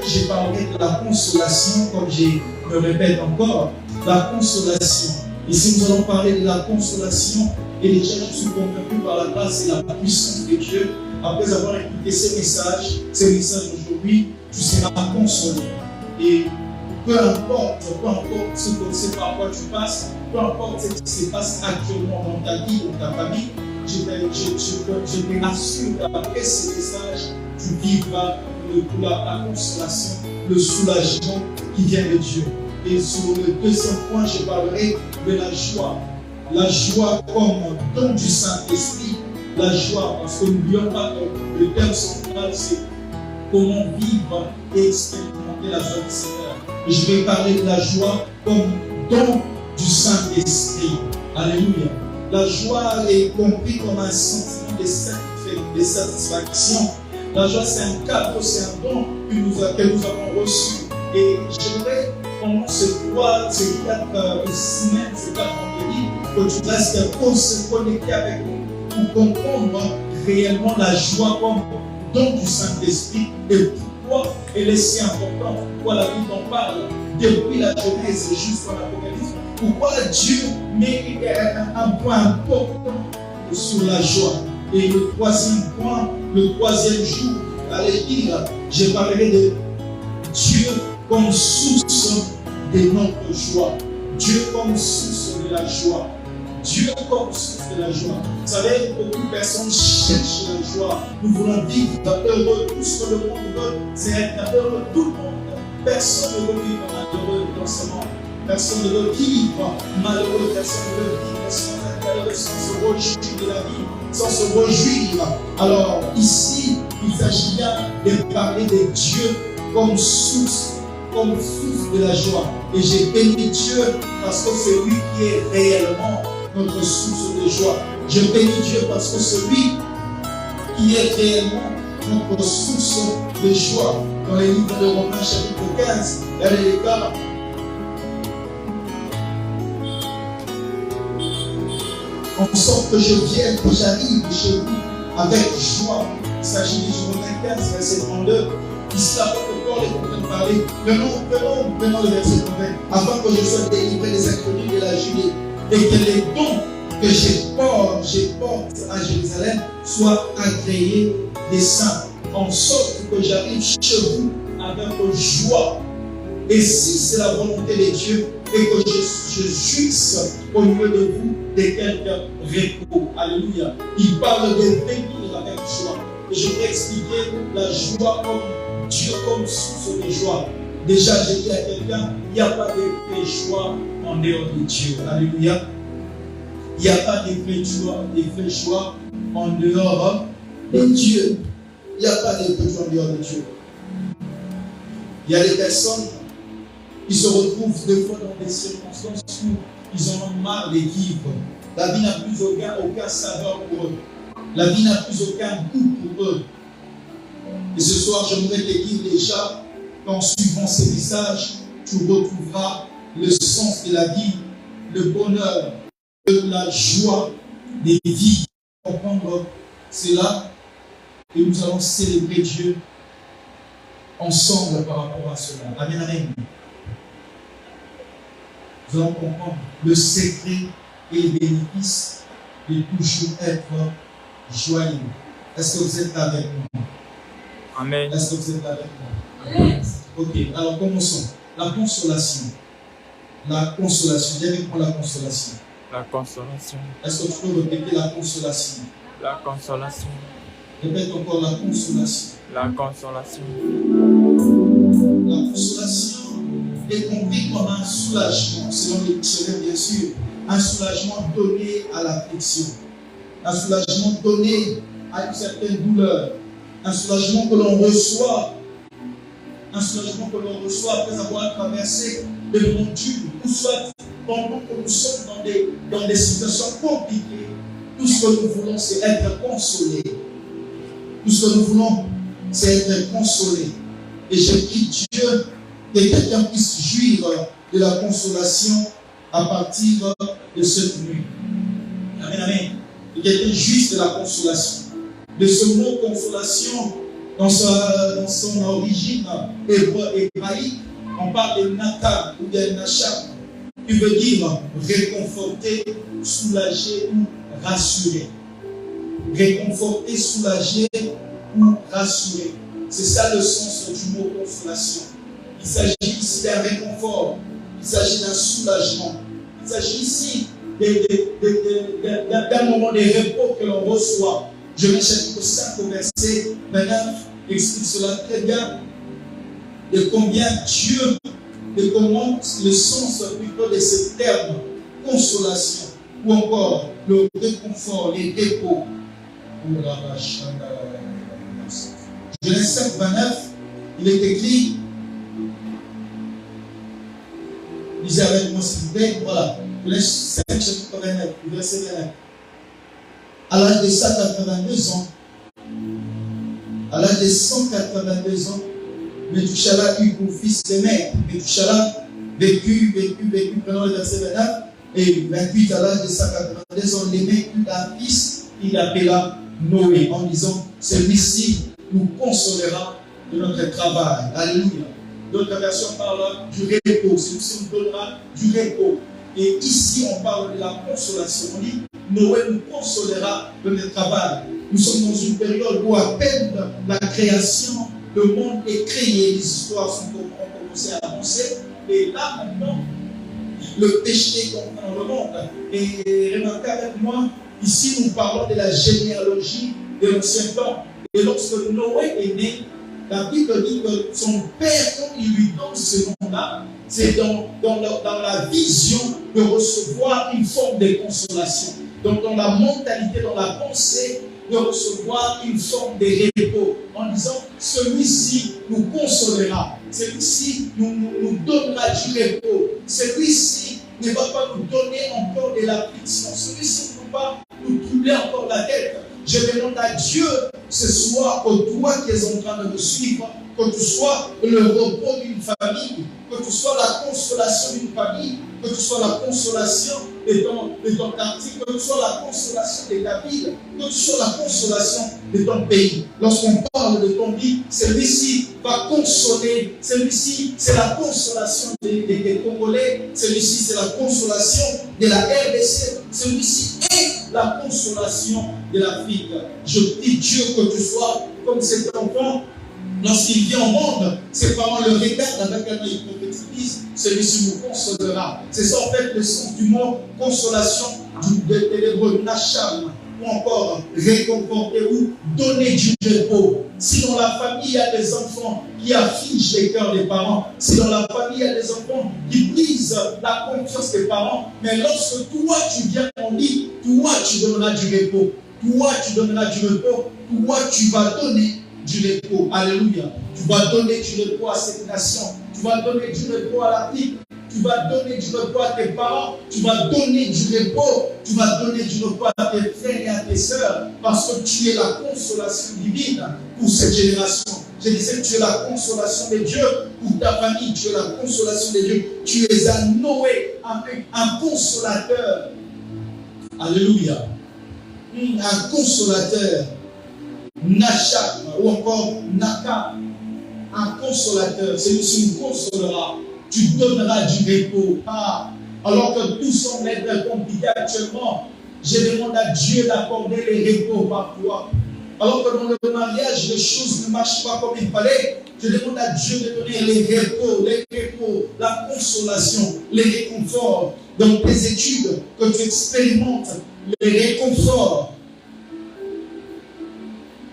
j'ai parlé de la consolation, comme je me répète encore, la consolation. Et si nous allons parler de la consolation, et déjà je suis convaincu par la grâce et la puissance de Dieu, après avoir écouté ces messages d'aujourd'hui, tu seras consolé. Et peu importe ce par quoi tu passes, peu importe ce qui se passe actuellement dans ta vie ou ta famille, je t'assure qu'après ce message, tu vivras la consolation, le soulagement qui vient de Dieu. Et sur le deuxième point, je parlerai de la joie. La joie comme don du Saint-Esprit. La joie, parce que n'oublions pas que le thème central, c'est comment vivre et expérimenter la joie du Seigneur. Et je vais parler de la joie comme don du Saint-Esprit. Alléluia. La joie est comprise comme un sentiment de satisfaction. La joie, c'est un cadeau, c'est un don que nous avons reçu. Et j'aimerais, pendant ces 4 semaines, ces 4 vendredis, que tu restes se connecter avec nous pour comprendre réellement la joie comme don du Saint-Esprit et pourquoi elle est si importante, pourquoi la Bible en parle depuis la Genèse jusqu'à l'Apocalypse, pourquoi Dieu met un point important sur la joie. Et le troisième point, le troisième jour, allez dire, je parlerai de Dieu comme source de notre joie. Dieu comme source de la joie. Dieu comme source de la joie. Vous savez, beaucoup de personnes cherchent la joie. Nous voulons vivre heureux. Tout ce que le monde veut, c'est être heureux. Tout le monde. Personne ne veut vivre malheureux dans ce monde. Personne ne veut vivre malheureux. Personne ne veut vivre sans se réjouir de la vie, sans se réjouir. Alors, ici, il s'agit bien de parler de Dieu comme source de la joie. Et j'ai béni Dieu parce que c'est lui qui est réellement notre source de joie. Je bénis Dieu parce que c'est lui qui est réellement notre source de joie. Dans les livres de Romains chapitre 15, regardez les cas. En sorte que je vienne, que j'arrive chez vous avec joie. Il s'agit de Romains 15, verset 32. Ici, la porte Paul est en train de parler. Prenons le verset 32. Afin que je sois délivré des inconnus de la Judée et que les dons que je porte à Jérusalem soient agréés des saints, en sorte que j'arrive chez vous avec joie. Et si c'est la volonté de Dieu et que je jouisse au milieu de vous de quelques repos. Alléluia. Il parle de venir avec joie. Et je vais expliquer la joie comme Dieu comme source de joie. Déjà, j'ai dit à quelqu'un, il n'y a pas de vraie joie en dehors de Dieu. Alléluia. Il n'y a pas de vraie joie en dehors de Dieu. Il n'y a pas de vraie joie en dehors de Dieu. Il y a des personnes qui se retrouvent des fois dans des circonstances où ils en ont marre de vivre. La vie n'a plus aucun saveur pour eux. La vie n'a plus aucun goût pour eux. Et ce soir, j'aimerais te dire déjà qu'en suivant ces messages, tu retrouveras le sens de la vie, le bonheur, la joie des vies. Comprendre cela et nous allons célébrer Dieu ensemble par rapport à cela. Amen, amen. Nous allons comprendre le secret et le bénéfice de toujours être joyeux. Est-ce que vous êtes avec moi? Amen. Est-ce que vous êtes avec moi? Amen. Ok, alors commençons. La consolation. La consolation. Viens avec moi la consolation. La consolation. Est-ce que tu peux répéter la consolation? La consolation. Répète encore la consolation. La consolation. La consolation est compris comme un soulagement, selon le dictionnaire bien sûr, un soulagement donné à l'affliction, un soulagement donné à une certaine douleur, un soulagement que l'on reçoit, après avoir traversé des moments durs, ou soit pendant que nous sommes dans des situations compliquées. Tout ce que nous voulons, c'est être consolés. Tout ce que nous voulons, c'est être consolés. Et je prie Dieu que quelqu'un puisse jouir de la consolation à partir de cette nuit. Amen, amen. Que quelqu'un jouisse de la consolation. De ce mot consolation, dans son origine hébraïque, on parle de Natan ou bien Nacham, qui veut dire réconforter, soulager ou rassurer. Réconforter, soulager ou rassurer. C'est ça le sens du mot consolation. Il s'agit ici d'un réconfort, il s'agit d'un soulagement, il s'agit ici d'un moment de repos que l'on reçoit. Genèse chapitre 5 au verset 29 explique cela très bien, de combien Dieu, de comment le sens plutôt de ce terme, consolation, ou encore le réconfort, les dépôts. Genèse 5, 29, il est écrit, lisez avec moi s'il vous plaît, voilà, Genèse 5, chapitre 29, verset 29. À l'âge de 182 ans, à l'âge de 182 ans, Methushala eut pour fils de mère. Methushala vécut, prenons le verset 29, et 28 à l'âge de 182 ans, l'aimé eut un fils, il l'appela Noé, en disant, celui-ci nous consolera de notre travail. Alléluia. D'autres versions parlent du repos, celui-ci nous donnera du repos. Et ici, on parle de la consolation. On dit, Noé nous consolera de notre travail. Nous sommes dans une période où à peine la création, le monde est créé, les histoires ont commencé à avancer. Et là, maintenant, le péché comprend le monde. Et remarquez avec moi, ici, nous parlons de la généalogie de l'ancien temps. Et lorsque Noé est né, la Bible dit que son père, quand il lui donne ce nom-là, c'est dans la vision de recevoir une forme de consolation. Donc dans la mentalité, dans la pensée, de recevoir une forme de repos. En disant, celui-ci nous consolera. Celui-ci nous donnera du repos. Celui-ci ne va pas nous donner encore de l'affliction. Celui-ci ne va pas nous troubler encore la tête. Je demande à Dieu ce soir, que toi qui es en train de me suivre, que tu sois le repos d'une famille, que tu sois la consolation d'une famille, que tu sois la consolation de ton quartier, que tu sois la consolation de ta ville, que tu sois la consolation de ton pays. Lorsqu'on parle de ton vie, celui-ci va consoler, celui-ci c'est la consolation des Congolais, celui-ci c'est la consolation de la RDC, celui-ci est la consolation de l'Afrique. Je prie Dieu que tu sois comme cet enfant. Lorsqu'il vient au monde, ses parents le regardent avec un œil prophétique, celui-ci nous consolera. C'est ça en fait le sens du mot consolation de l'hébreu nacham, ou encore réconforter ou donner du repos. Si dans la famille il y a des enfants qui affligent les cœurs des parents, si dans la famille il y a des enfants qui brisent la confiance des parents, mais lorsque toi tu viens en lit, toi tu donneras du repos, toi tu donneras du repos, toi tu vas donner du repos. Alléluia. Tu vas donner du repos à cette nation. Tu vas donner du repos à l'Afrique. Tu vas donner du repos à tes parents. Tu vas donner du repos. Tu vas donner du repos à tes frères et à tes sœurs. Parce que tu es la consolation divine pour cette génération. Je disais que tu es la consolation de Dieu pour ta famille. Tu es la consolation de Dieu. Tu es un Noé, un consolateur. Alléluia. Un consolateur. Nacham ou encore Naka, un consolateur, celui-ci nous consolera, tu donneras du repos. Alors que tout semble être compliqué actuellement, je demande à Dieu d'accorder les repos par toi. Alors que dans le mariage, les choses ne marchent pas comme il fallait, je demande à Dieu de donner les repos, la consolation, les réconforts dans tes études, que tu expérimentes les réconforts.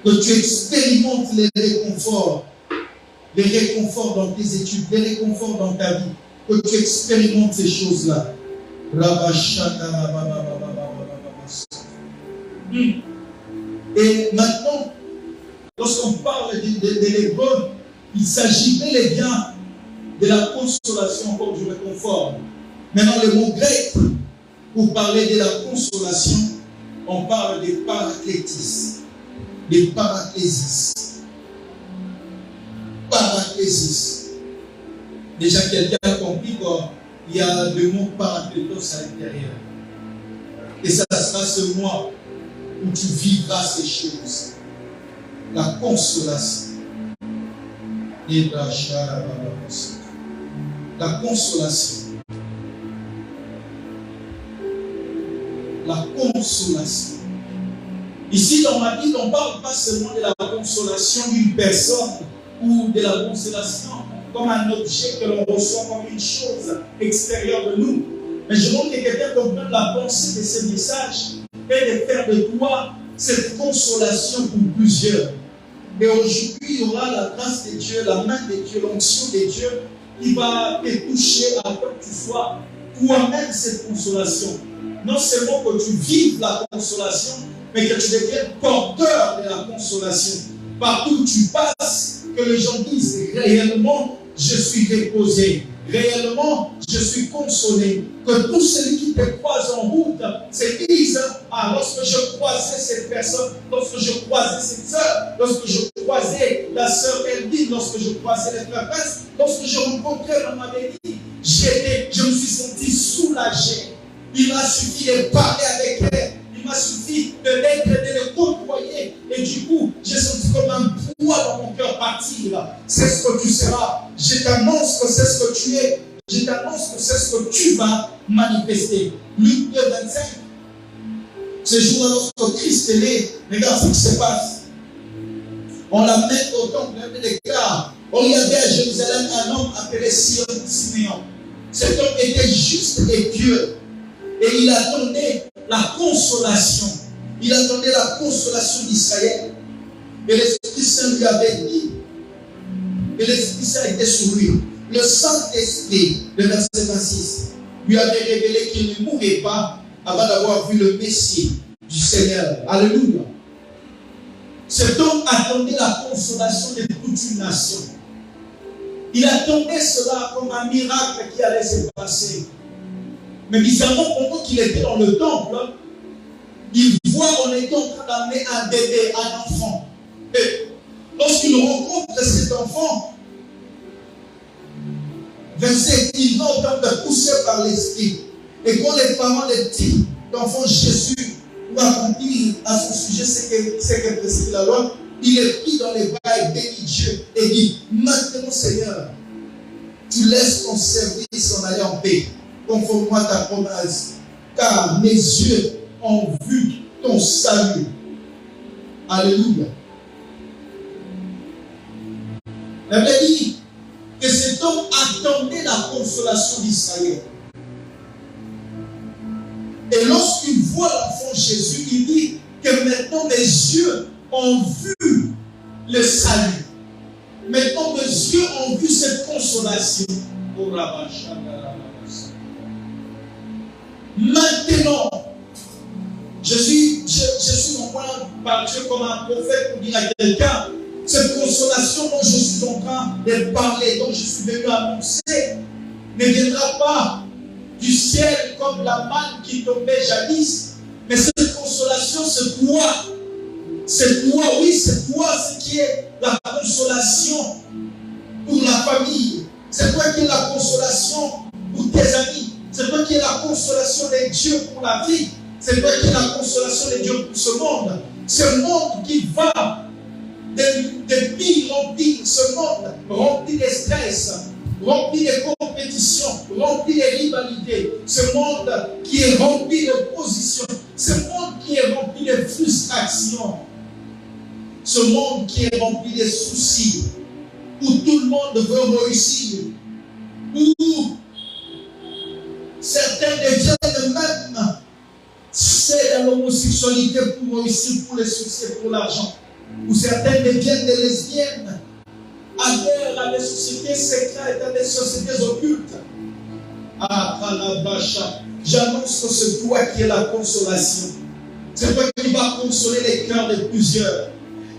Que tu expérimentes les réconforts dans tes études, les réconforts dans ta vie, que tu expérimentes ces choses-là. Et maintenant, lorsqu'on parle de l'hébreu, il s'agit bel et bien de la consolation comme du réconfort. Maintenant, le mot grec, pour parler de la consolation, on parle de paraclétis. Des paraclésis. Paraclésis. Déjà, quelqu'un a compris qu'il y a le mot paraclétos à l'intérieur. Et ça sera ce mois où tu vivras ces choses. La consolation. La consolation. La consolation. Ici, dans ma Bible, on ne parle pas seulement de la consolation d'une personne ou de la consolation comme un objet que l'on reçoit comme une chose extérieure de nous. Mais je veux que quelqu'un comprenne la pensée de ce message et de faire de toi cette consolation pour plusieurs. Et aujourd'hui, il y aura la grâce de Dieu, la main de Dieu, l'onction de Dieu qui va te toucher afin que tu sois toi-même cette consolation. Non seulement que tu vives la consolation, mais que tu deviennes porteur de la consolation. Partout où tu passes, que les gens disent réellement, je suis reposé. Réellement, je suis consolé. Que tous ceux qui te croisent en route se disent, ah, lorsque je croisais cette personne, lorsque je croisais cette sœur, lorsque je croisais la sœur Eldine, lorsque je croisais les frères Prince, lorsque je rencontrais Maman Béni, je me suis senti soulagé. Il m'a suffi de parler avec elle. Il m'a suffi de l'être, de le côtoyer. Et du coup, j'ai senti comme un poids dans mon cœur partir. C'est ce que tu seras. Je t'annonce que c'est ce que tu es. Je t'annonce que c'est ce que tu vas manifester. Luc 2, 25. Ce jour-là, lorsque Christ est né, regarde ce qui se passe. On l'amène au temple, on déclare. Il y avait à Jérusalem un homme appelé Siméon. Cet homme était juste et pieux. Et il attendait la consolation. Il attendait la consolation d'Israël. Et l'Esprit Saint lui avait dit, et l'Esprit Saint était sur lui. Le Saint-Esprit, le verset 26, lui avait révélé qu'il ne mourrait pas avant d'avoir vu le Messie du Seigneur. Alléluia. Cet homme attendait la consolation de toute une nation. Il attendait cela comme un miracle qui allait se passer. Mais bizarrement, pendant qu'il était dans le temple, il voit on est en train d'amener un bébé, un enfant. Et lorsqu'il rencontre cet enfant, verset, il va entendre pousser par l'esprit. Et quand les parents des petits d'enfant Jésus pour accomplir à son sujet ce que prescrit la loi, il est pris dans les bras et bénit Dieu et dit, maintenant Seigneur, tu laisses ton service s'en aller en paix. Conforme-moi ta promesse, car mes yeux ont vu ton salut. Alléluia. La Bible dit que cet homme attendait la consolation d'Israël. Et lorsqu'il voit l'enfant Jésus, il dit que maintenant mes yeux ont vu le salut. Maintenant mes yeux ont vu cette consolation. Maintenant, je suis envoyé par Dieu comme un prophète pour dire à quelqu'un, cette consolation dont je suis en train de parler, dont je suis venu annoncer, ne viendra pas du ciel comme la manne qui tombait jadis, mais cette consolation, c'est toi. C'est toi, oui, c'est toi ce qui est la consolation pour la famille. C'est toi qui es la consolation pour tes amis. C'est toi qui es la consolation de Dieu pour la vie. C'est toi qui es la consolation de Dieu pour ce monde. Ce monde qui va de pire en pire. Ce monde rempli de stress, rempli de compétition, rempli de rivalité. Ce monde qui est rempli d'opposition. Ce monde qui est rempli de frustration. Ce monde qui est rempli de soucis. Où tout le monde veut réussir. Où certains deviennent même c'est dans l'homosexualité pour réussir, pour les succès, pour l'argent. Ou certains deviennent des lesbiennes, adhèrent à des sociétés secrètes, à des sociétés occultes. Ah, Kalabacha, j'annonce que c'est toi qui es la consolation. C'est toi qui vas consoler les cœurs de plusieurs.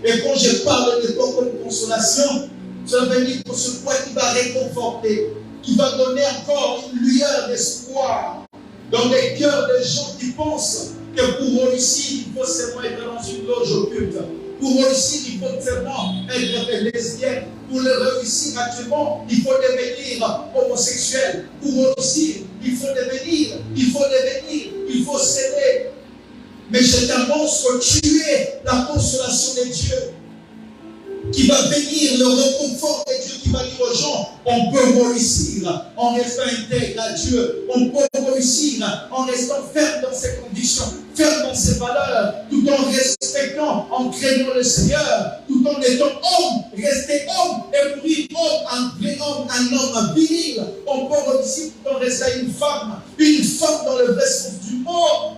Et quand je parle de toi comme consolation, cela veut dire que c'est toi qui vas réconforter, qui va donner encore une lueur d'espoir dans les cœurs des gens qui pensent que pour réussir, il faut seulement être dans une loge occulte. Pour réussir, il faut seulement être lesbienne. Pour le réussir actuellement, il faut devenir homosexuel. Pour réussir, il faut céder. Mais je t'annonce que tu es la consolation de Dieu. qui va venir, le réconfort de Dieu qui va dire aux gens, on peut réussir en restant intègre à Dieu, on peut réussir en restant ferme dans ses convictions, ferme dans ses valeurs, tout en respectant, en craignant le Seigneur, tout en étant homme, rester homme, et mourir homme, un vrai homme, un homme viril. On peut réussir tout en restant une femme dans le vrai sens du mot.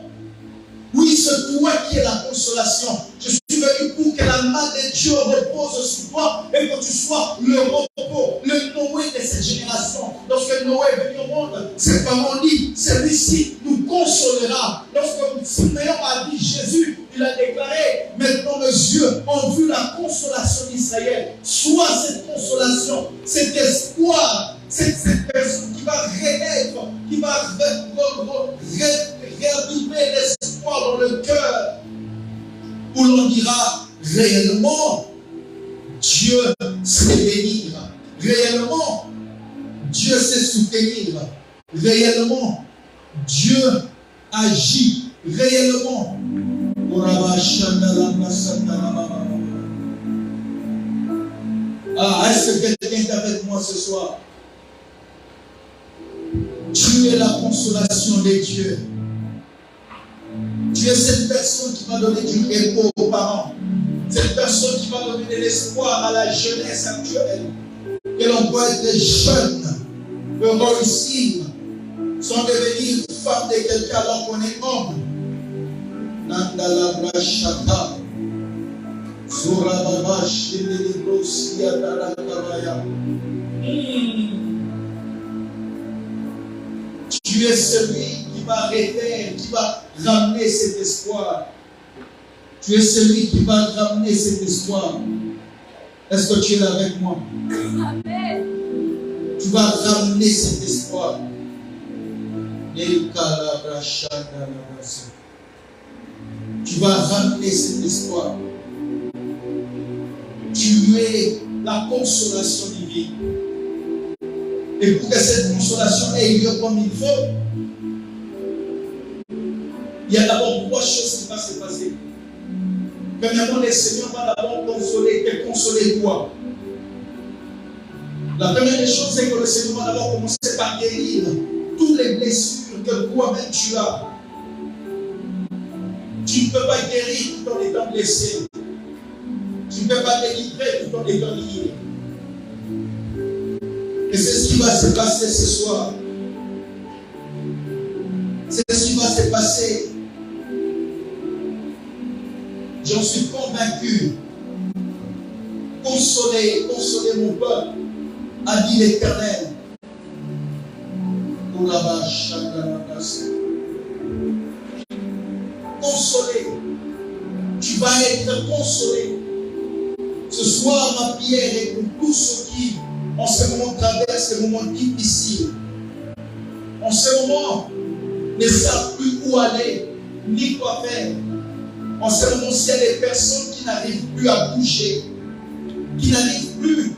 Oui, c'est toi qui es la consolation. Je suis venu pour que la main de Dieu repose sur toi et que tu sois le repos, le Noé de cette génération. Lorsque Noé est venu au monde, ses parents disent, celui-ci nous consolera. Lorsque Simeon a dit Jésus, il a déclaré, maintenant mes yeux ont vu la consolation d'Israël. Sois cette consolation, cet espoir, cette personne qui va renaître, qui va réaviver l'espoir dans le cœur, où l'on dira réellement Dieu sait bénir, réellement Dieu sait soutenir, réellement Dieu agit, réellement. Ah, est-ce que quelqu'un est avec moi ce soir? Tu es la consolation de Dieu. Tu es cette personne qui va donner du repos aux parents. Cette personne qui va donner de l'espoir à la jeunesse actuelle. Que l'on peut être jeune, peut réussir, sans devenir femme de quelqu'un alors qu'on est homme. Nandala Brashata. Surababa Shilibrosia Darakabaya. Tu es celui qui va refaire, qui va ramener cet espoir. Tu es celui qui va ramener cet espoir. Est-ce que tu es là avec moi? Amen. Tu vas ramener cet espoir. Tu vas ramener cet espoir. Tu es la consolation divine. Et pour que cette consolation ait lieu comme il faut, il y a d'abord trois choses qui vont se passer. Premièrement, le Seigneur va d'abord te consoler toi. La première des choses, c'est que le Seigneur va d'abord commencer par guérir toutes les blessures que toi-même tu as. Tu ne peux pas guérir tout en étant blessé. Tu ne peux pas délivrer tout en étant lié. Et c'est ce qui va se passer ce soir. C'est ce qui va se passer. J'en suis convaincu. Consolez mon peuple, a dit l'Éternel. Consolé. Tu vas être consolé. Ce soir, ma prière est pour tous ceux qui, en ce moment, traversent des moments difficiles. En ce moment, ne savent plus où aller, ni quoi faire. En ce moment, s'il y a des personnes qui n'arrivent plus à bouger, qui n'arrivent plus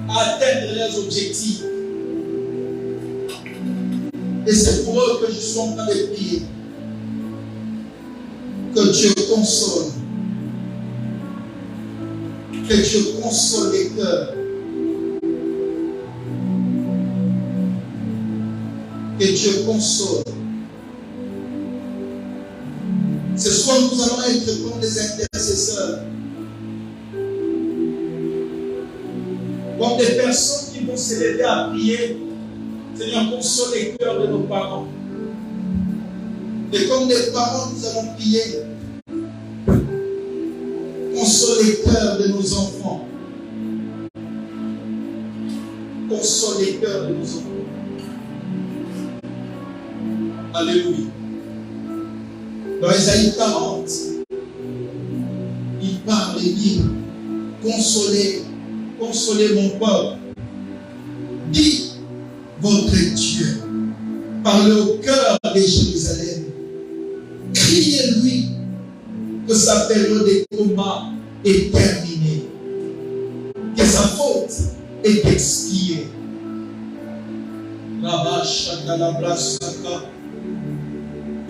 à atteindre leurs objectifs. Et c'est pour eux que je suis en train de prier. Que Dieu console. Que Dieu console les cœurs. Que Dieu console. Ce soir, nous allons être comme des intercesseurs. Comme des personnes qui vont se lever à prier. Seigneur, console les cœurs de nos parents. Et comme des parents, nous allons prier. Console les cœurs de nos enfants. Console les cœurs de nos enfants. Alléluia. Dans Isaïe 40, il parle et dit, consolez mon peuple. Dit votre Dieu. Parlez au cœur de Jérusalem. Criez-lui que sa période de combat est terminée. Que sa faute est expiée.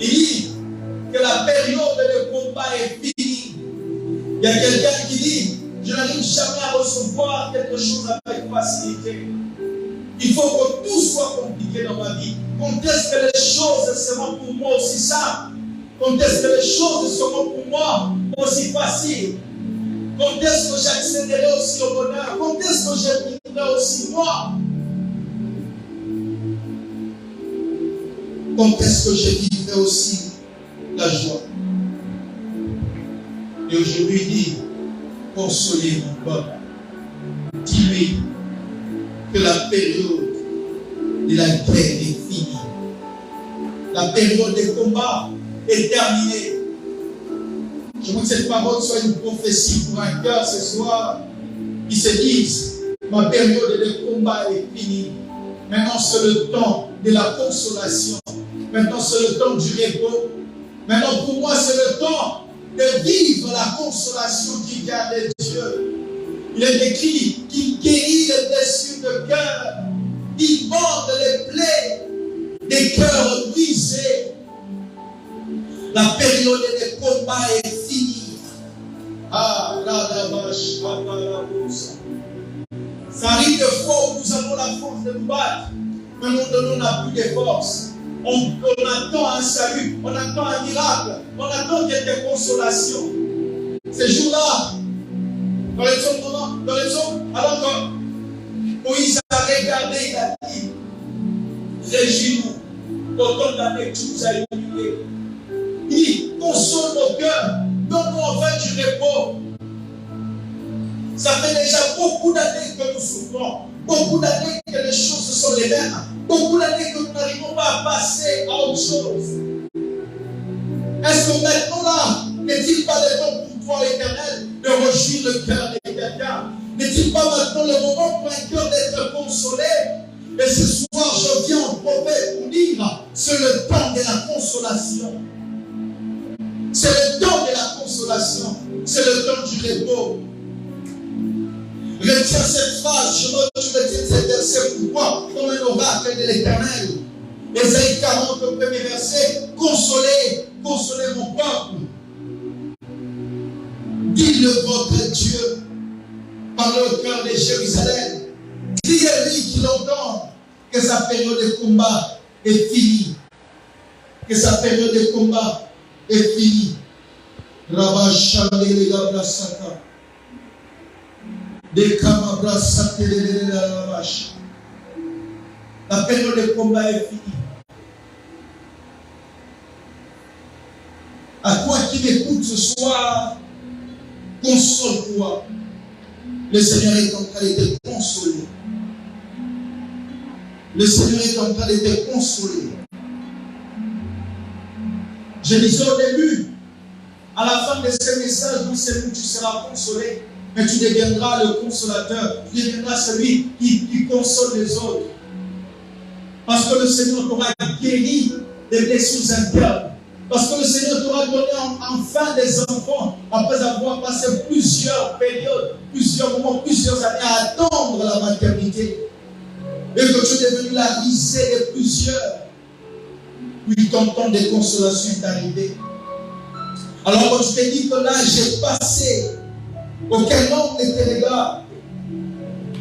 Il dit que la période de combat est finie. Il y a quelqu'un qui dit, je je n'arrive jamais à recevoir quelque chose avec facilité. Il faut que tout soit compliqué dans ma vie. Quand est-ce que les choses seront pour moi aussi simples? Quand est-ce que les choses seront pour moi aussi faciles? Quand est-ce que j'accéderai aussi au bonheur? Quand est-ce que je vivrai aussi moi? Quand est-ce que je vivrai aussi la joie? Et aujourd'hui, il dit, consolez mon peuple. Dis-lui que la période de la guerre est finie. La période des combats est terminée. Je veux que cette parole soit une prophétie pour un cœur ce soir qui se dise, ma période de combat est finie. Maintenant, c'est le temps de la consolation. Maintenant, c'est le temps du repos. Maintenant, pour moi, c'est le temps de vivre la consolation qui vient de Dieu. Il est écrit qu'il guérit les blessures de cœur, il bande les plaies des cœurs brisés. La période des combats est finie. Ah, ça arrive des fois où nous avons la force de nous battre, mais nous n'avons plus de force. On attend un salut, on attend un miracle, on attend quelques consolations. Ces jours-là, dans les hommes, alors que Moïse a regardé, il a dit, régis-nous, autant d'années que tu nous as humiliés. Il dit, console nos cœurs, donne-nous enfin du repos. Ça fait déjà beaucoup d'années que nous souffrons, beaucoup d'années que les choses sont les mêmes, beaucoup d'années que nous n'arrivons pas à passer à autre chose. Est-ce que maintenant là, n'est-il pas le temps pour toi, l'Éternel, de réjouir le cœur de quelqu'un? N'est-il pas maintenant le moment pour un cœur d'être consolé? Et ce soir, je viens en prophète pour dire, c'est le temps de la consolation. C'est le temps de la consolation. C'est le temps du repos. Retiens cette phrase, je retiens ce verset pour toi, comme un oracle de l'Éternel. Ésaïe 40, le premier verset, consolez mon peuple. Dis-le votre Dieu, par le cœur de Jérusalem. Dis-lui qu'il entende que sa période de combat est finie. Que sa période de combat est finie. Rabashalélégabrasaka. La période de combat est finie. À toi qui m'écoutes ce soir, console-toi. Le Seigneur est en train de te consoler. Le Seigneur est en train de te consoler. Je disais au début, à la fin de ce message, non seulement tu seras consolé, mais tu deviendras le consolateur. Tu deviendras celui qui console les autres. Parce que le Seigneur t'aura guéri des blessures internes. Parce que le Seigneur t'aura donné enfin des enfants après avoir passé plusieurs périodes, plusieurs moments, plusieurs années à attendre la maternité. Et que tu es devenu la risée de plusieurs. Puis ton temps de consolation est arrivé. Alors quand je te dis que là j'ai passé, aucun homme ne te regarde,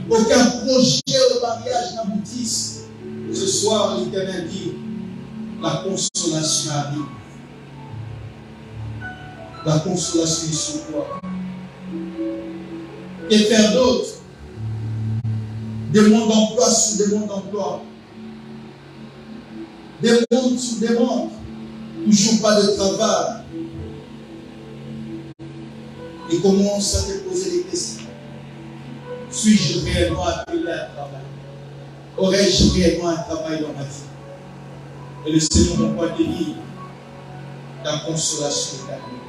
aucun projet de mariage n'aboutisse. Ce soir, l'Éternel dit, la consolation arrive. La consolation est sur toi. Et faire d'autre, demande d'emploi sur demande d'emploi. Demande sur demande. Toujours pas de travail. Et commence à te poser des questions. Suis-je réellement appelé à un travail? Aurais-je réellement un travail dans ma vie? Et le Seigneur m'envoie te dire, ta consolation est arrivée.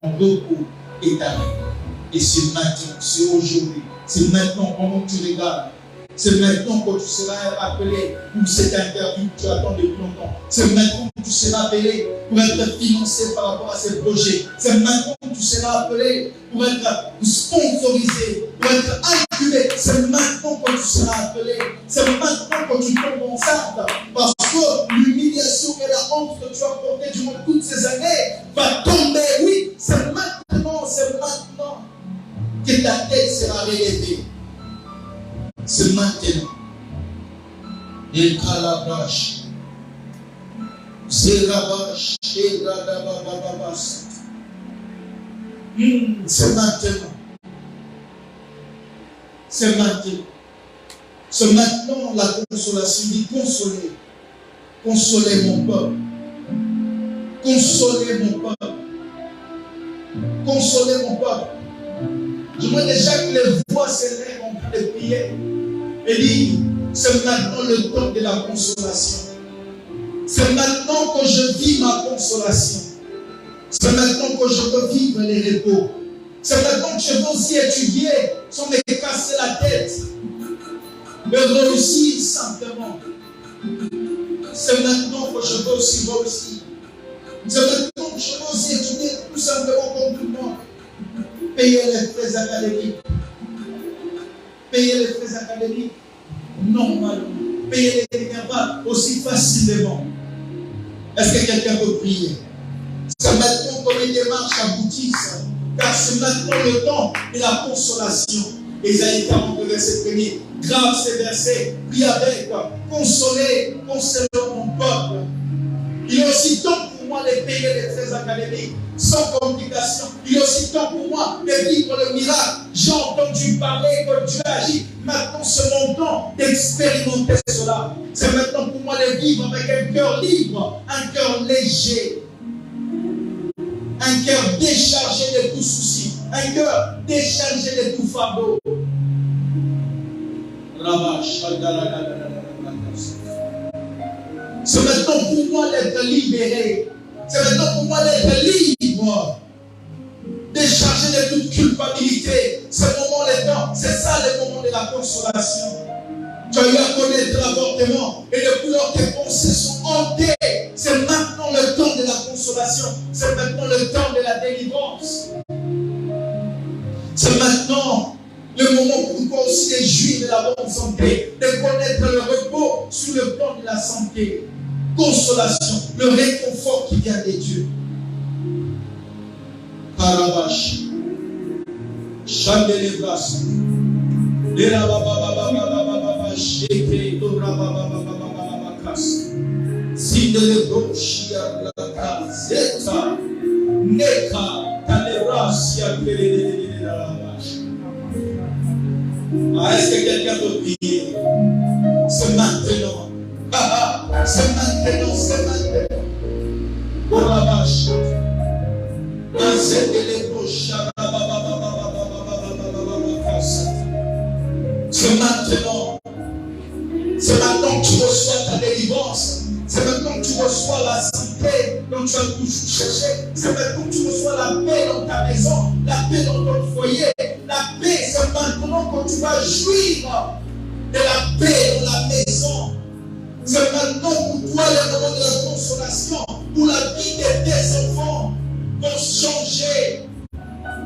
Ton repos est arrivé. Et c'est maintenant, c'est aujourd'hui, c'est maintenant pendant que tu regardes. C'est maintenant que tu seras appelé pour cette interview que tu attends depuis longtemps. C'est maintenant que tu seras appelé pour être financé par rapport à ces projets. C'est maintenant que tu seras appelé pour être sponsorisé, pour être incubé. C'est maintenant que tu seras appelé. C'est maintenant que tu tombes enceinte. Parce que l'humiliation et la honte que tu as portée durant toutes ces années va tomber. Oui, c'est maintenant, c'est maintenant. ta tête sera relevée. C'est maintenant. Et calabrache. C'est rabache. Et radababababas. C'est maintenant. C'est maintenant. C'est maintenant la consolation. Dit consoler. Consoler mon peuple. Consoler mon peuple. Consoler mon peuple. Je vois déjà que les voix s'élèvent en train de prier. Et dit, c'est maintenant le temps de la consolation. C'est maintenant que je vis ma consolation. C'est maintenant que je peux vivre les repos. C'est maintenant que je peux aussi étudier sans me casser la tête. Me réussir simplement. C'est maintenant que je peux aussi réussir. C'est maintenant que je peux aussi étudier tout simplement comme tout le monde. Payer les frais académiques. Payer les frais académiques normalement. Payer les camarades aussi facilement. Est-ce que quelqu'un peut prier? C'est maintenant que les démarches aboutissent. Car c'est maintenant le temps de la consolation. Ésaïe 42, verset 1er. Grave ces versets. Prie avec. Consoler mon peuple. Il est aussi temps pour moi de payer les frais académiques sans complication. Il est aussi temps pour moi de vivre le miracle. J'ai entendu parler que Dieu agit. Maintenant, c'est mon temps d'expérimenter cela. C'est maintenant pour moi de vivre avec un cœur libre, un cœur léger, un cœur déchargé de tout souci, un cœur déchargé de tout fardeau. C'est maintenant pour moi d'être libéré. C'est maintenant pour moi d'être libre. Déchargé de toute culpabilité. C'est le moment des temps. C'est ça le moment de la consolation. Tu as eu à connaître l'avortement. Et depuis lors, tes pensées sont hantées. C'est maintenant le temps de la consolation. C'est maintenant le temps de la délivrance. C'est maintenant le moment pour toi aussi de jouir de la bonne santé. De connaître le repos sur le plan de la santé. Consolation, le réconfort qui vient de Dieu. Parabash, Chandelebras, Lerababababababababash, Eke, Dorabababababababakas, Zindelebrosh, Yablaka, Zeta, Neka, Talebras, Yablelabash. Est-ce que quelqu'un peut prier? C'est maintenant. C'est maintenant, c'est maintenant. Orabash. C'est maintenant. C'est maintenant que tu reçois ta délivrance. C'est maintenant que tu reçois la santé dont tu as toujours cherché. C'est maintenant que tu reçois la paix dans ta maison, la paix dans ton foyer. La paix, c'est maintenant que tu vas jouir de la paix dans la maison. C'est maintenant pour toi le moment de la consolation, pour la vie de tes enfants vont changer.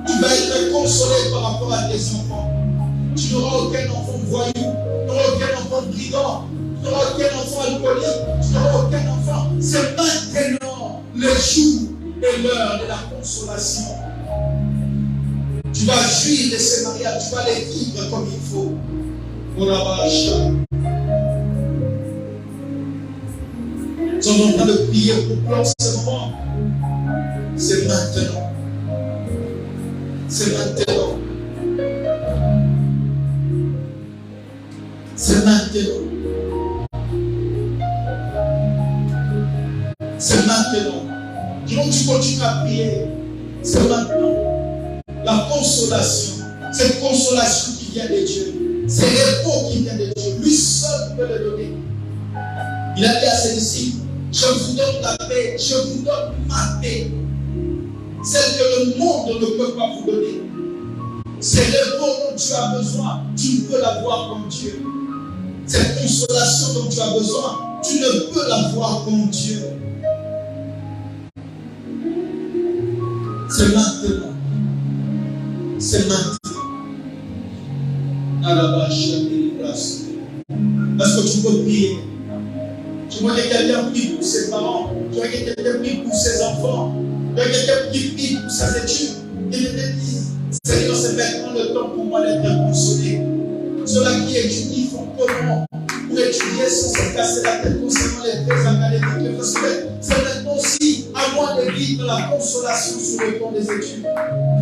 Tu vas être consolé par rapport à tes enfants. Tu n'auras aucun enfant voyou, tu n'auras aucun enfant brigand, tu n'auras aucun enfant alcoolique, tu n'auras aucun enfant. C'est maintenant le jour et l'heure de la consolation. Tu vas jouir de ces mariages, tu vas les vivre comme il faut. Nous sommes en train de prier pour clore ce moment. C'est maintenant. C'est maintenant. C'est maintenant. C'est maintenant. Donc tu continues à prier. C'est maintenant. La consolation. Cette consolation qui vient de Dieu. C'est le repos qui vient de Dieu. Lui seul peut le donner. Il a dit à ses disciples, je vous donne la paix, je vous donne ma paix. Celle que le monde ne peut pas vous donner. C'est le repos dont tu as besoin, tu ne peux l'avoir comme Dieu. Cette consolation dont tu as besoin, tu ne peux l'avoir comme Dieu. C'est maintenant. C'est maintenant. Est-ce que tu peux prier? Tu vois que quelqu'un prie pour ses parents, tu vois que quelqu'un prie pour ses enfants, tu vois que quelqu'un qui prie pour ses études. Et Seigneur, c'est maintenant le temps pour moi d'être consolé. Ceux-là qui étudient font comment pour étudier sans se casser la tête concernant les thèses académiques. C'est maintenant aussi à moi de vivre la consolation sur le plan des études.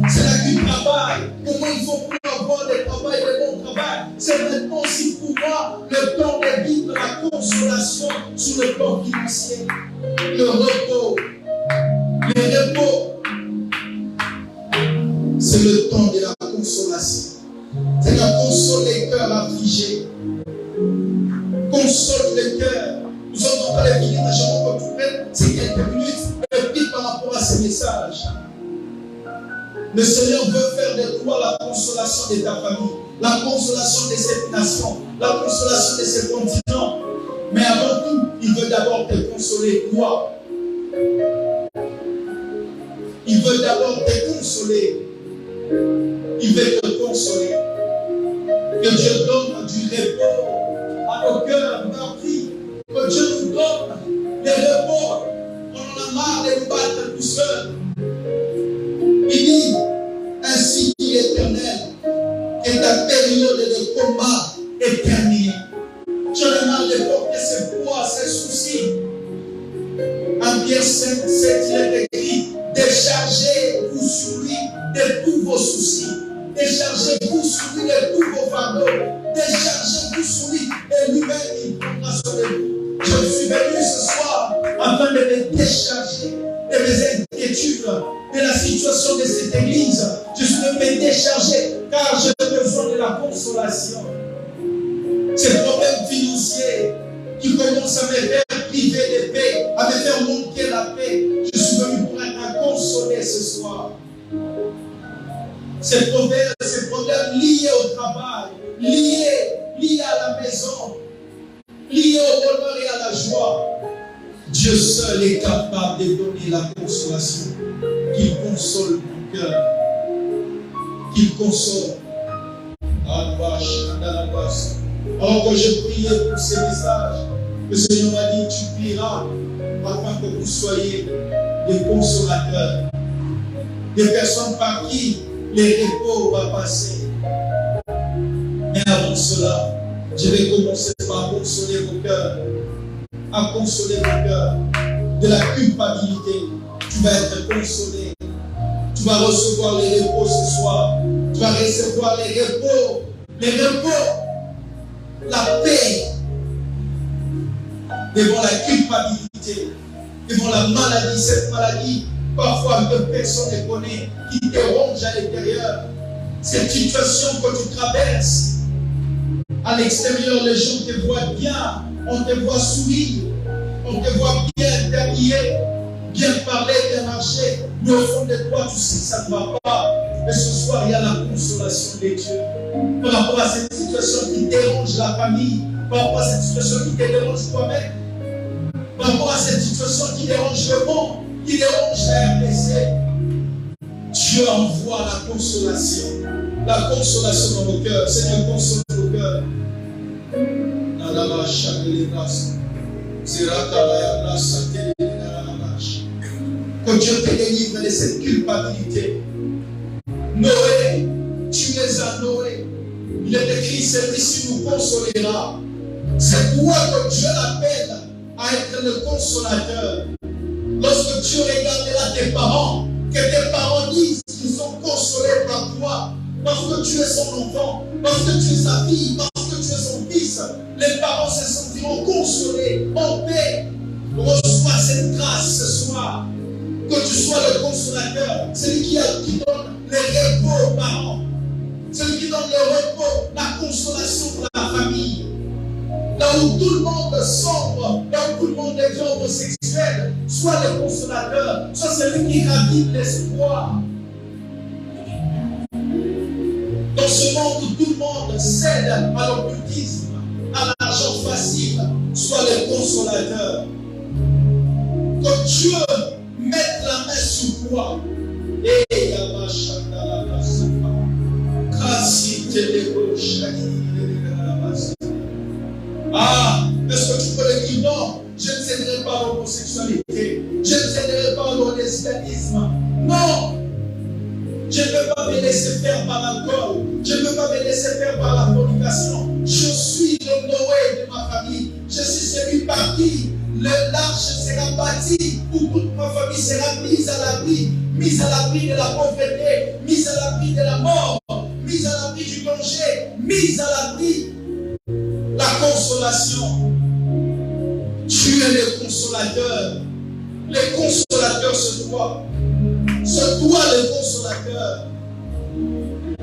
C'est là qui travaille. Comment ils font pour avoir des travails, des bons travail. C'est maintenant aussi pour moi le temps de vivre la consolation sur le plan financier. Le repos. Le repos. C'est le temps de la consolation. Seigneur, console les cœurs affligés. Console les cœurs. Nous sommes en train de finir, mais j'aimerais que tu prennes ces quelques minutes et prie par rapport à ces messages. Le Seigneur veut faire de toi la consolation de ta famille, la consolation de cette nation, la consolation de ce continent. Mais avant tout, il veut d'abord te consoler, toi. Il veut d'abord te consoler. Il veut te consoler. Que Dieu donne du repos à nos cœurs meurtris. Que Dieu nous donne des repos. On en a marre de nous battre tout seul. Il dit, ainsi dit l'Éternel, que ta période de combat est terminée. Tu en as marre de porter ses poids, ses soucis. En Pierre 5, 7, il est écrit, déchargez-vous sur lui de tous vos soucis. Déchargez-vous sur lui de tous vos fardeaux. Déchargez-vous sur lui et lui-même il prendra soin de vous. Je suis venu ce soir afin de me décharger de mes inquiétudes, de la situation de cette église. Je suis venu me décharger car j'ai besoin de la consolation. Ces problèmes financiers qui commencent à me faire priver de paix, à me faire manquer la paix, je suis venu pour être consolé ce soir. Ces problèmes liés au travail, liés à la maison, liés au bonheur et à la joie. Dieu seul est capable de donner la consolation. Qu'il console mon cœur. Qu'il console. Alors que je priais pour ces messages, le Seigneur m'a dit, tu prieras afin que vous soyez des consolateurs. Des personnes par qui les repos vont passer. Mais avant cela, je vais commencer par consoler vos cœurs. À consoler vos cœurs de la culpabilité. Tu vas être consolé. Tu vas recevoir les repos ce soir. Tu vas recevoir les repos. Les repos. La paix. Devant la culpabilité. Devant la maladie. Cette maladie, parfois que personne ne connaît, qui te ronge à l'intérieur. Cette situation que tu traverses. À l'extérieur, les gens te voient bien. On te voit sourire. On te voit bien t'habiller, bien parler, bien marcher. Mais au fond de toi, tu sais que ça ne va pas. Et ce soir, il y a la consolation de Dieu. Par rapport à cette situation qui dérange la famille, par rapport à cette situation qui te dérange toi-même, par rapport à cette situation qui dérange le monde, qui dérange la RDC, Dieu envoie la consolation. La consolation dans nos cœurs. Seigneur, console nos cœurs. Que Dieu te délivre de cette culpabilité. Noé, tu es à Noé. Il est écrit, celui-ci nous consolera. C'est toi que Dieu appelle à être le consolateur. Lorsque Dieu regardera tes parents, que tes parents disent qu'ils sont consolés par toi, parce que tu es son enfant, parce que tu es sa fille, parce que tu es son fils, les parents se sentiront consolés, en paix. Reçois cette grâce ce soir. Que tu sois le consolateur, celui qui donne les repos aux parents, celui qui donne le repos, la consolation pour la famille. Là où tout le monde sombre, là où tout le monde devient homosexuel, sois le consolateur, sois celui qui ravive l'espoir. Dans ce monde où tout le monde cède à l'occultisme, à l'argent facile, sois le consolateur. Que Dieu mette la main sur toi. Et ah, est-ce que tu peux le dire? Non, je ne céderai pas à l'homosexualité. Je ne céderai pas au lesbianisme. Non. Je ne veux pas me laisser faire par l'alcool. Je ne veux pas me laisser faire par la fornication. Je suis le Noé de ma famille. Je suis celui par qui l'arche sera bâtie, où toute ma famille sera mise à l'abri de la pauvreté, mise à l'abri de la mort, mise à l'abri du danger, mise à l'abri de la consolation. Tu es le consolateur. Les consolateurs se doivent. C'est toi le consolateur.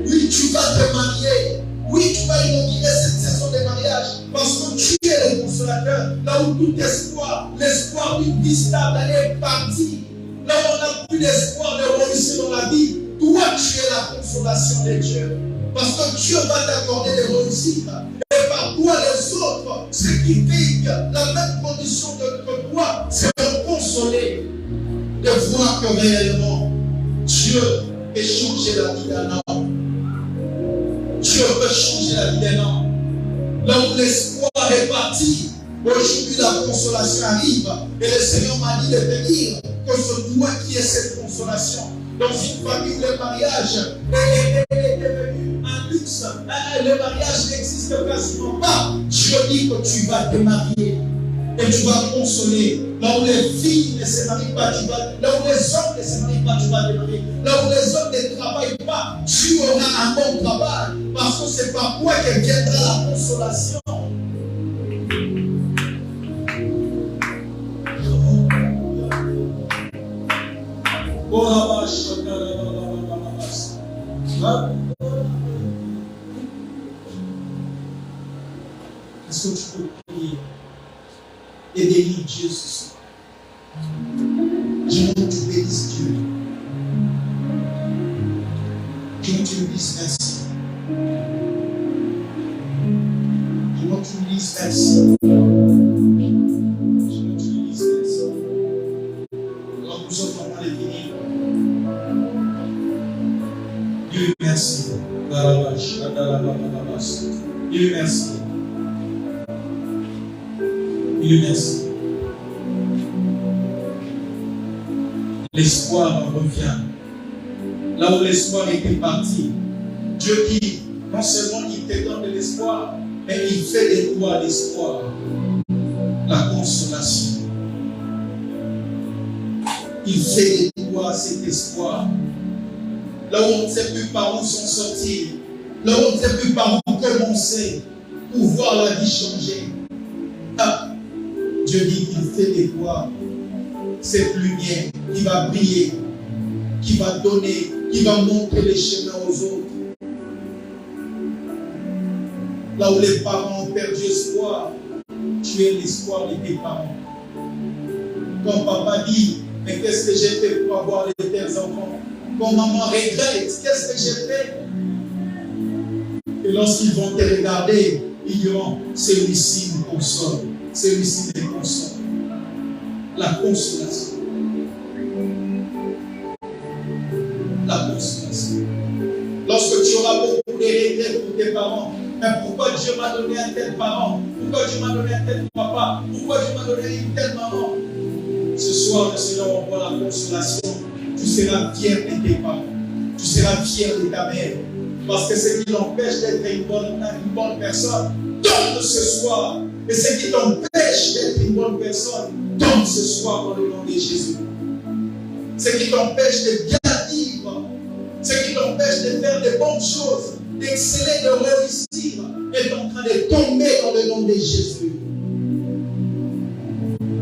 Oui, tu vas te marier. Oui, tu vas inaugurer cette saison de mariage. Parce que tu es le consolateur. Là où tout espoir, l'espoir d'une vie stable est parti. Là où on n'a plus l'espoir de réussir dans la vie. Toi, tu es la consolation de Dieu. Parce que Dieu va t'accorder des réussites. Et par toi, les autres, ceux qui vivent la même condition que toi, seront consolés de voir que réellement, Dieu peut changer la vie d'un homme. Dieu peut changer la vie d'un homme. Là où l'espoir est parti, aujourd'hui la consolation arrive. Et le Seigneur m'a dit de te dire que c'est toi qui es cette consolation. Dans une famille où le mariage est devenu un luxe, le mariage n'existe quasiment pas. Dieu dit que tu vas te marier. Et tu vas consoler. Là où les filles ne se marient pas, tu vas. Là où les hommes ne se marient pas, tu vas te marier. Là où les hommes ne travaillent pas, tu auras un bon travail. Parce que c'est par toi que viendra la consolation. Est-ce que tu peux prier et bénir Dieu ce soir? Je veux que tu bénisses Dieu. Je veux que tu lui dises merci. Je veux que tu lui dises merci. Je veux que tu lui dises merci. Alors nous sommes en train de bénir. Dieu merci. Dieu merci. Dieu merci. L'espoir revient. Là où l'espoir était parti, Dieu dit, non seulement il te donne de l'espoir, mais il fait de toi l'espoir, la consolation. Il fait de toi cet espoir. Là où on ne sait plus par où s'en sortir, là où on ne sait plus par où commencer pour voir la vie changer. Ah, Dieu dit qu'il fait de toi cette lumière qui va briller, qui va donner, qui va montrer les chemins aux autres. Là où les parents ont perdu espoir, tu es l'espoir de tes parents. Quand papa dit, mais qu'est-ce que j'ai fait pour avoir les tels enfants? Quand maman regrette, qu'est-ce que j'ai fait? Et lorsqu'ils vont te regarder, ils diront, celui-ci nous console, celui-ci nous console. La consolation. La consolation. Lorsque tu auras beaucoup de regrets pour tes parents, mais pourquoi Dieu m'a donné un tel parent? Pourquoi Dieu m'a donné un tel papa? Pourquoi Dieu m'a donné une telle maman? Ce soir, le Seigneur envoie la consolation. Tu seras fier de tes parents. Tu seras fier de ta mère. Parce que ce qui l'empêche d'être une bonne personne, donne ce soir. Et ce qui t'empêche d'être une bonne personne, donne ce soir dans le nom de Jésus. Ce qui t'empêche de bien vivre, ce qui t'empêche de faire de bonnes choses, d'exceller, de réussir, est en train de tomber dans le nom de Jésus.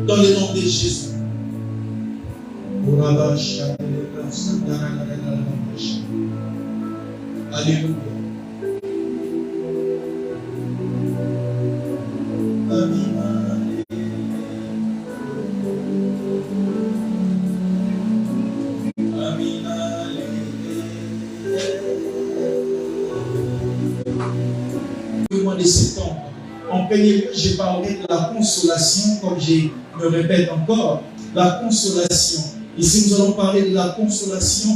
Dans le nom de Jésus. Alléluia. Le mois de septembre, en premier lieu, j'ai parlé de la consolation, comme je me répète encore, la consolation. Ici, nous allons parler de la consolation